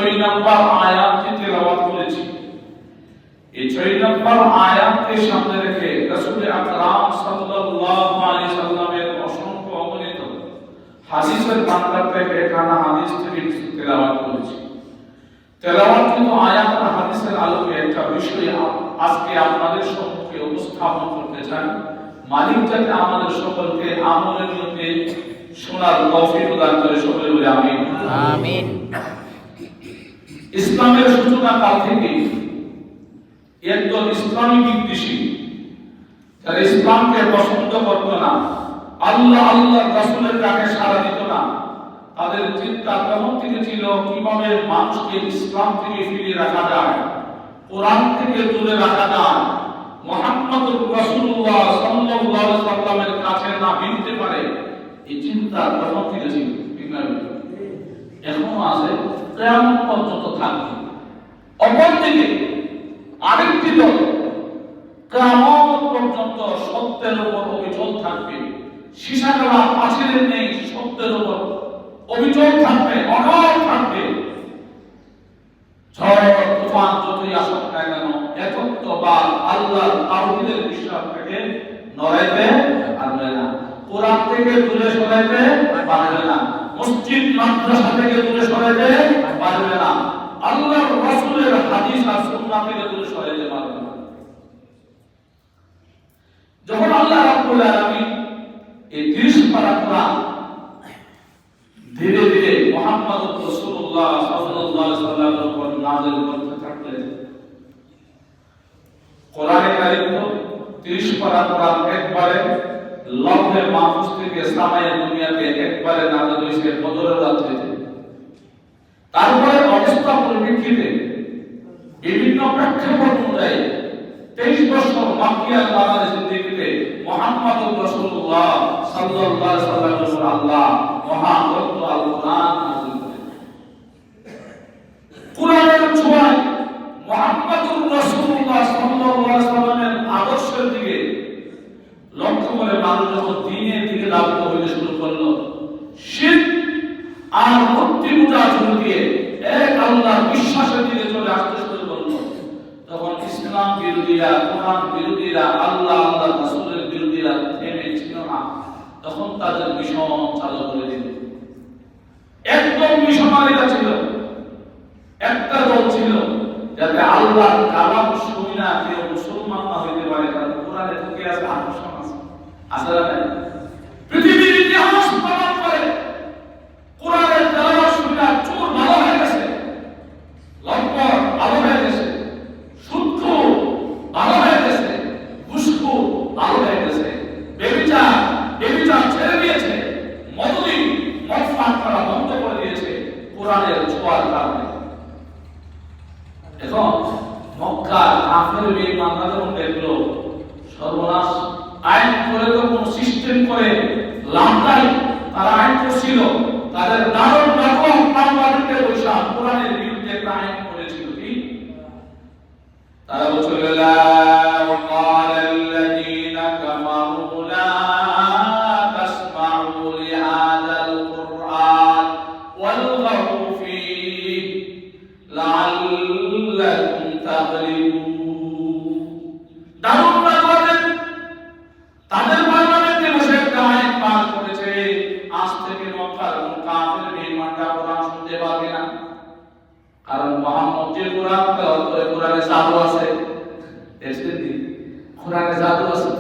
6 নম্বর আয়াতটি তেলাওয়াত করেছি। এই 6 নম্বর আয়াতকে সামনে রেখে রাসূল আকরাম সাল্লাল্লাহু আলাইহি সাল্লামের অসংখ্য অগণিত হাদিসের ভান্ডার থেকে এখানে হাদিস থেকে কিছু তেলাওয়াত করেছি। তেলাওয়াতকৃত আয়াত আর হাদিসের আলোকে একটা বিষয় আজকে আপনাদের সম্মুখে উপস্থাপন করতে চাই। মালিক যাতে আমাদের সকলকে আমলের মধ্যে শোনার তৌফিক দান করে, সকলে বলে আমিন। আমিন। ইসলামের সূচনা কাল থেকে একদল ইসলামী বিদ্বেষী যারা ইসলামকে পছন্দ করত না, আল্লাহ আল্লাহ রাসূলের ডাকে সাড়া দিত না, তাদের চিন্তা তখন থেকে ছিল কিভাবে মানুষকে ইসলাম থেকে ফিরিয়ে রাখা যায়, কোরআন থেকে দূরে রাখা যায়, মুহাম্মদুর রাসূলুল্লাহ সাল্লাল্লাহু আলাইহি সাল্লামের কাছে না ফিরতে পারে। এই চিন্তা তখন থেকে ছিল, এখনো আছে, কিয়ামত পর্যন্ত থাকবে। অপরদিকে আরেকটি দল কিয়ামত পর্যন্ত সত্যের উপর অবিচল থাকবে, সীসাগলা পাচিলের নেই, সত্যের উপর অবিচল থাকবে, অনড় থাকবে। ঝড় তুফান যতই আসুক না কেন একত্ববাদ আল্লাহর তাওহীদের বিশ্বাস থেকে নড়াইতে পারবে না, কোরআন থেকে দূরে সরাইতে পারবে না, মসজিদ মাদ্রাসা থেকে দূরে সরাইতে পারবে না, আল্লাহর রাসূলের হাদিস আর সুন্নাহ থেকে দূরে সরাইতে পারবে না। যখন আল্লাহ রাব্বুল আলামিন এই 30 পারা কোরআন ধীরে ধীরে মুহাম্মদুর রাসূলুল্লাহ সাল্লাল্লাহু আলাইহি ওয়াসাল্লামের উপর নাযিল করতে থাকলেন, কোরআনে কারীম তো 30 পারা কোরআন একবারে লওহে মাহফুজ থেকে সামায়ে দুনিয়াতে একবারে নাযিল হয়েছে বদরের রাত্রিতে। তারপরে অবস্থা পরিপ্রেক্ষিতে বিভিন্ন প্রেক্ষাপট অনুযায়ী 23 বছর মক্কিয়া বাংলাদেশ জিন্দেগিতে মুহাম্মদুর রাসূলুল্লাহ সাল্লাল্লাহু আলাইহি ওয়াসাল্লামের উপর আল্লাহ মহান গ্রন্থ আল কোরআন নাযিল করেন। কোরআনের ছোঁয়ায় মুহাম্মদুর রাসূলুল্লাহ সাল্লাল্লাহু আলাইহি ওয়াসাল্লামের আদর্শের দিকে লক্ষ্য করে মানুষ যখন দ্বীনের দিকে ধাবিত হইতে শুরু করলো, শিরক আর মূর্তি পূজা শুরু দিয়ে এক আল্লাহর বিশ্বাসের দিকে চলে আসতে শুরু করলো, তখন ইসলাম বিরোধীরা, কোরআন বিরোধীরা, আল্লাহ আল্লাহ রাসূলের বিরোধীরা থেমে ছিল না, তখন তাদের মিশন চালু করে দিল। একদম মিশনারিরা ছিল, একটা দল ছিল যাতে আল্লাহর কালাম শুনি না কেউ মুসলমান না হইতে পারে, কারণ কোরআনে থেকে আছে আকর্ষণ আছে, আসলে না পৃথিবীর ইতিহাস প্রমাণ করে কোরআনের তেলাওয়াত শুনি না চোর ভালো হয়ে গেছে, লম্পট ভালো হয়ে গেছে, সুদখোর ভালো হয়ে গেছে, ঘুষখোর ভালো হয়ে গেছে, বেবিচার ছেড়ে দিয়েছে, মদদি মদ পান করা বন্ধ করে দিয়েছে কোরআনের ছোঁয়ার কারণে। এখন মক্কার কাফের বেঈমানরা যখন দেখলো সর্বনাশ, আইন করে তো কোন সিস্টেম করে লাভ নাই, তারা আইন করছিল, তাদের দারুণ রকম পাল্লাতে বৈশা কোরআনের বিরুদ্ধে একটা আইন করেছিল কি, তারা বলছিল লা وقال الذين كفروا لا تسمعوا لهذا القرآن والغوا فيه لعلكم تغلبون। দারুণ রাজওয়াদের তাদের পার্লামেন্টে বসে একটা আইন পাস করেছে, আজ থেকে মক্কার কোন কাফের বেঈমানরা কোরআন শুনতে পারবে না, কারণ মুহাম্মদ যে কোরআন তেলাওয়াত করে কোরআনে জাদু আছে, দেখছেন কি কোরআনে জাদু আছে।